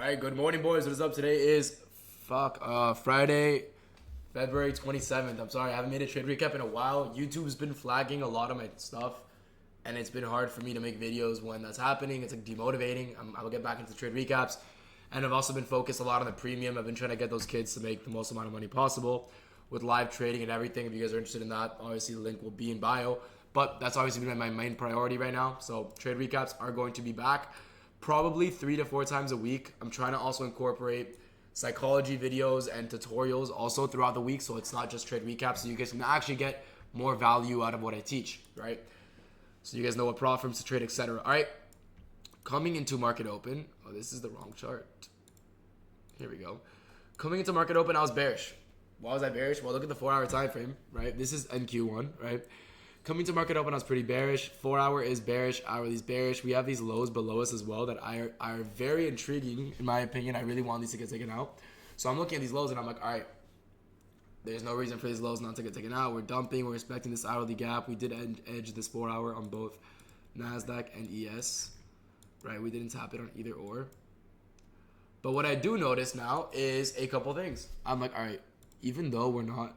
Alright, good morning, boys. What is up? Today is Friday, February 27th. I'm sorry, I haven't made a trade recap in a while. YouTube's been flagging a lot of my stuff, and it's been hard for me to make videos when that's happening. It's like demotivating. I'll get back into trade recaps. And I've also been focused a lot on the premium. I've been trying to get those kids to make the most amount of money possible with live trading and everything. If you guys are interested in that, obviously the link will be in bio. But that's obviously been my main priority right now. So trade recaps are going to be back probably 3 to 4 times a week. I'm trying to also incorporate psychology videos and tutorials also throughout the week, so it's not just trade recaps, so you guys can actually get more value out of what I teach, right? So you guys know what prop firms to trade, etc. All right, coming into market open. Oh, this is the wrong chart. Here we go. Coming into market open, I was bearish. Why was I bearish? Well, look at the 4-hour time frame, right? This is NQ1, right? Coming to market open, I was pretty bearish. 4-hour is bearish, hourly is bearish. We have these lows below us as well that are very intriguing, in my opinion. I really want these to get taken out. So I'm looking at these lows and I'm like, all right, there's no reason for these lows not to get taken out. We're dumping. We're respecting this hourly gap. We did edge this 4-hour on both Nasdaq and ES, right? We didn't tap it on either or. But what I do notice now is a couple things. I'm like, all right, even though we're not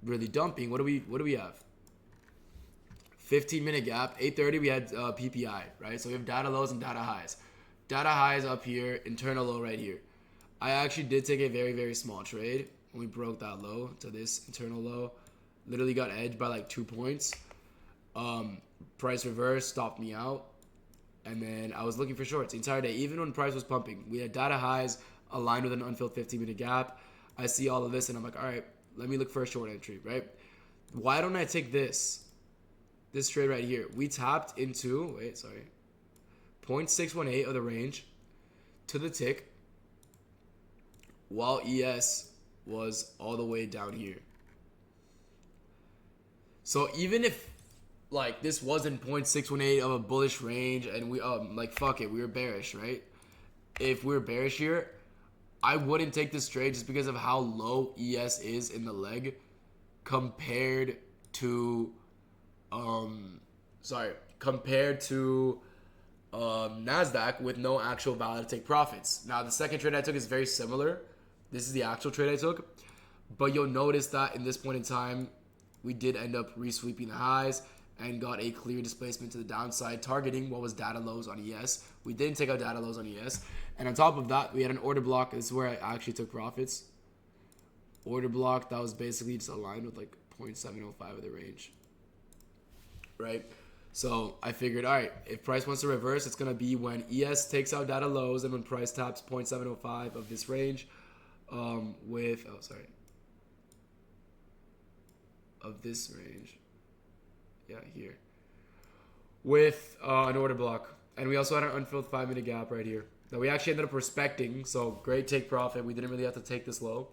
really dumping, what do we have? 15-minute gap, 8:30 we had PPI, right? So we have data lows and data highs. Data highs up here, internal low right here. I actually did take a very, very small trade when we broke that low to this internal low. Literally got edged by like 2 points. Price reverse stopped me out, and then I was looking for shorts the entire day, even when price was pumping. We had data highs aligned with an unfilled 15-minute gap. I see all of this and I'm like, all right, let me look for a short entry, right? Why don't I take this trade right here? We tapped into, 0.618 of the range to the tick while ES was all the way down here. So even if like this wasn't 0.618 of a bullish range and we fuck it, we were bearish, right? If we were bearish here, I wouldn't take this trade just because of how low ES is in the leg compared to Nasdaq with no actual valid to take profits. Now the second trade I took is very similar. This is the actual trade I took, but you'll notice that in this point in time, we did end up resweeping the highs and got a clear displacement to the downside, targeting what was data lows on ES. We didn't take out data lows on ES. And on top of that, we had an order block. This is where I actually took profits. Order block that was basically just aligned with like 0.705 of the range, right? So I figured, all right, if price wants to reverse, it's going to be when ES takes out data lows and when price taps 0.705 of this range of this range. Yeah, here. With an order block. And we also had an unfilled 5-minute gap right here that we actually ended up respecting. So great take profit. We didn't really have to take this low.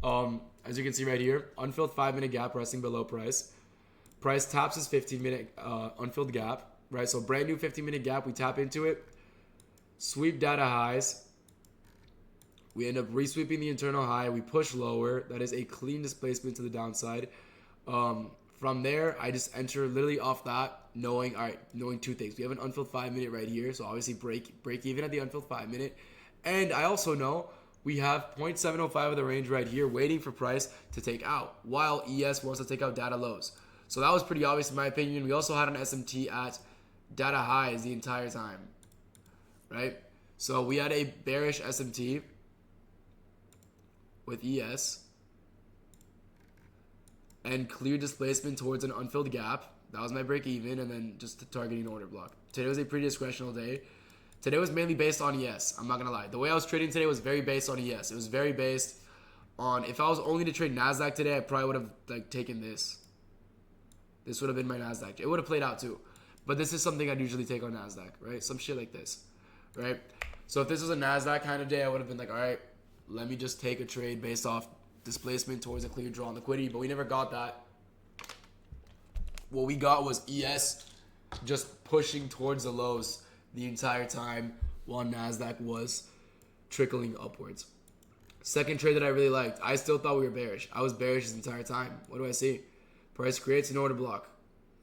As you can see right here, unfilled 5-minute gap resting below price. Price taps this 15-minute unfilled gap, right? So brand new 15-minute gap. We tap into it. Sweep data highs. We end up resweeping the internal high. We push lower. That is a clean displacement to the downside. From there, I just enter literally off that, knowing two things. We have an unfilled 5-minute right here, so obviously break even at the unfilled 5-minute. And I also know we have 0.705 of the range right here waiting for price to take out, while ES wants to take out data lows. So that was pretty obvious in my opinion. We also had an SMT at data highs the entire time, right? So we had a bearish SMT with ES and clear displacement towards an unfilled gap. That was my break even, and then just targeting order block. Today was a pretty discretional day. Today was mainly based on ES. I'm not gonna lie. The way I was trading today was very based on ES. It was very based on, if I was only to trade Nasdaq today, I probably would have taken this. This would have been my Nasdaq. It would have played out too. But this is something I'd usually take on Nasdaq, right? Some shit like this, right? So if this was a Nasdaq kind of day, I would have been like, all right, let me just take a trade based off displacement towards a clear draw on liquidity, but we never got that. What we got was ES just pushing towards the lows the entire time while Nasdaq was trickling upwards. Second trade that I really liked, I still thought we were bearish. I was bearish this entire time. What do I see? Price creates an order block.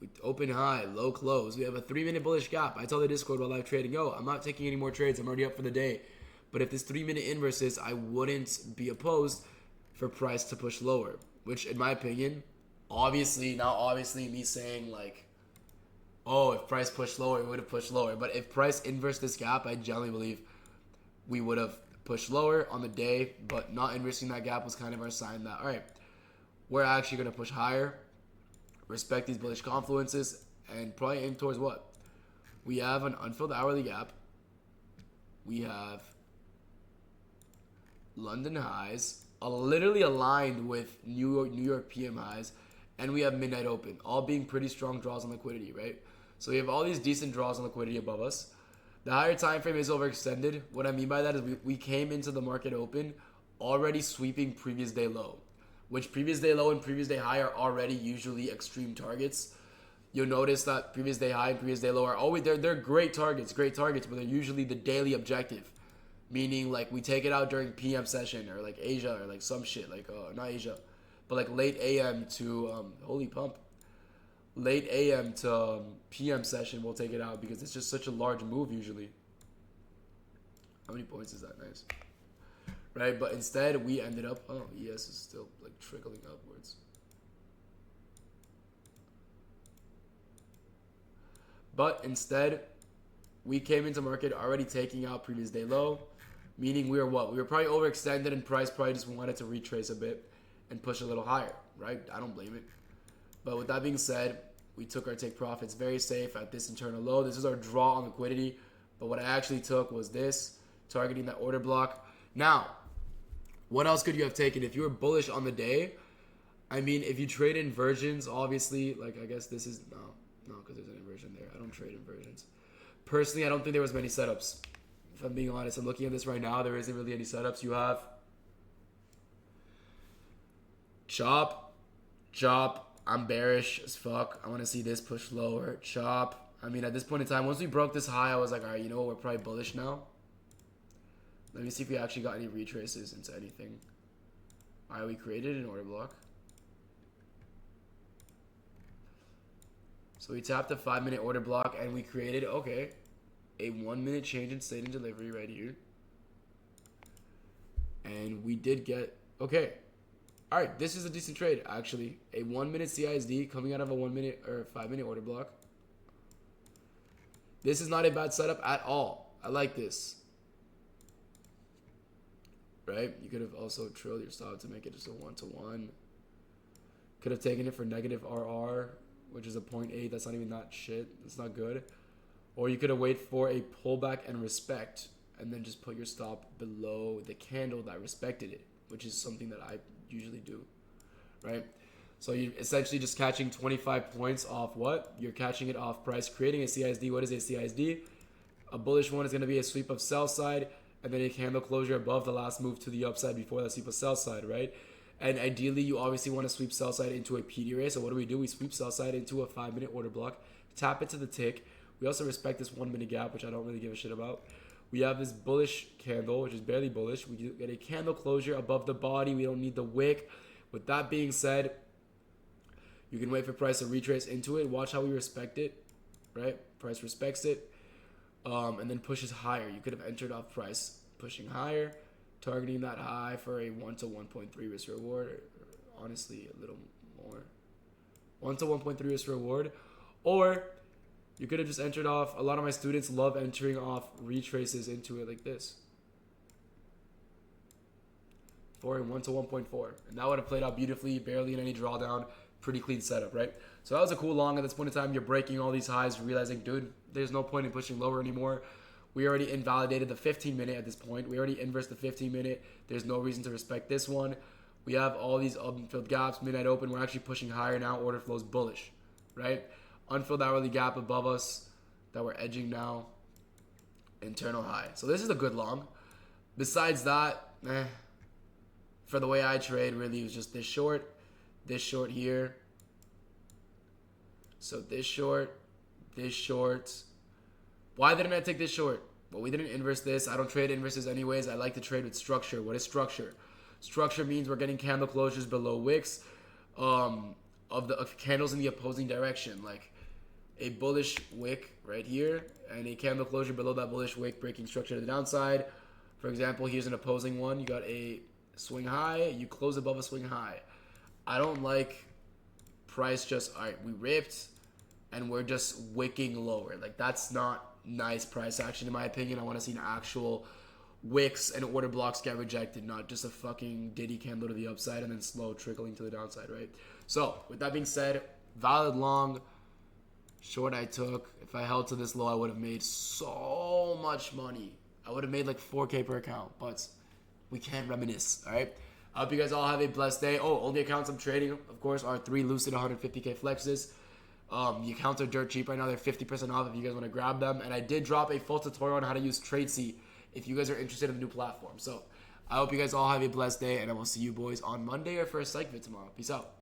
We open high, low close. We have a 3-minute bullish gap. I tell the Discord while live trading, yo, I'm not taking any more trades. I'm already up for the day. But if this 3-minute inverse is, I wouldn't be opposed for price to push lower. Which, in my opinion, obviously me saying like, oh, if price pushed lower, it would have pushed lower. But if price inversed this gap, I generally believe we would have pushed lower on the day. But not inversing that gap was kind of our sign that, all right, we're actually going to push higher, respect these bullish confluences, and probably aim towards what? We have an unfilled hourly gap. We have London highs, literally aligned with New York PM highs, and we have midnight open, all being pretty strong draws on liquidity, right? So we have all these decent draws on liquidity above us. The higher time frame is overextended. What I mean by that is we came into the market open already sweeping previous day low, which previous day low and previous day high are already usually extreme targets. You'll notice that previous day high and previous day low are always, they're great targets, but they're usually the daily objective. Meaning like we take it out during PM session or like Asia or like some shit like, not Asia, but like late AM to, holy pump. Late AM to PM session we'll take it out because it's just such a large move usually. How many points is that? Nice. Right, but instead we ended up, oh, ES is still like trickling upwards. But instead, we came into market already taking out previous day low, meaning we were what? We were probably overextended and price probably just wanted to retrace a bit and push a little higher, right? I don't blame it. But with that being said, we took our take profits very safe at this internal low. This is our draw on liquidity. But what I actually took was this, targeting that order block. Now, what else could you have taken? If you were bullish on the day, I mean, if you trade inversions, obviously, like I guess this is, no, because there's an inversion there. I don't trade inversions. Personally, I don't think there was many setups. If I'm being honest, I'm looking at this right now. There isn't really any setups. You have chop. I'm bearish as fuck. I want to see this push lower. Chop. I mean, at this point in time, once we broke this high, I was like, all right, you know what? We're probably bullish now. Let me see if we actually got any retraces into anything. All right, we created an order block. So we tapped a 5-minute order block and we created, okay, a 1-minute change in state and delivery right here. And we did get, okay. All right, this is a decent trade, actually. A 1-minute CISD coming out of a 1-minute or 5-minute order block. This is not a bad setup at all. I like this. Right? You could have also trilled your stop to make it just a 1-to-1. Could have taken it for negative RR, which is a 0.8. That's not even that shit. That's not good. Or you could have waited for a pullback and respect and then just put your stop below the candle that respected it, which is something that I usually do, right? So you're essentially just catching 25 points off what? You're catching it off price, creating a CISD. What is a CISD? A bullish one is going to be a sweep of sell side and then a candle closure above the last move to the upside before that sweep of sell side, right? And ideally, you obviously want to sweep sell side into a PD array. So what do? We sweep sell side into a 5-minute order block, tap it to the tick. We also respect this 1-minute gap, which I don't really give a shit about. We have this bullish candle, which is barely bullish. We get a candle closure above the body. We don't need the wick. With that being said, you can wait for price to retrace into it. Watch how we respect it, right? Price respects it, and then pushes higher. You could have entered off price pushing higher, targeting that high for a 1 to 1.3 risk reward, or honestly a little more. 1 to 1.3 risk reward, or you could have just entered off. A lot of my students love entering off retraces into it like this for a 1 to 1.4, and that would have played out beautifully, barely in any drawdown, pretty clean setup, right? So that was a cool long. At this point in time, you're breaking all these highs, realizing, dude, there's no point in pushing lower anymore. We already invalidated the 15-minute at this point. We already inversed the 15-minute. There's no reason to respect this one. We have all these unfilled gaps, midnight open. We're actually pushing higher now. Order flow's bullish, right? Unfilled hourly gap above us that we're edging now. Internal high. So this is a good long. Besides that, for the way I trade, really it was just this short here. So this short. Why didn't I take this short? Well, we didn't inverse this. I don't trade inverses anyways. I like to trade with structure. What is structure? Structure means we're getting candle closures below wicks. of candles in the opposing direction, like a bullish wick right here and a candle closure below that bullish wick, breaking structure to the downside. For example, here's an opposing one. You got a swing high, you close above a swing high. I don't like price just, all right, we ripped and we're just wicking lower. Like, that's not nice price action in my opinion. I want to see an actual wicks and order blocks get rejected, not just a fucking diddy candle to the upside and then slow trickling to the downside, right? So with that being said, valid long, short I took. If I held to this low, I would have made so much money. I would have made like 4K per account, but we can't reminisce, all right? I hope you guys all have a blessed day. Oh, only accounts I'm trading, of course, are 3 Lucid 150K flexes. The accounts are dirt cheap right now. They're 50% off if you guys want to grab them. And I did drop a full tutorial on how to use TradeC if you guys are interested in the new platform. So I hope you guys all have a blessed day, and I will see you boys on Monday or for a psych vid tomorrow. Peace out.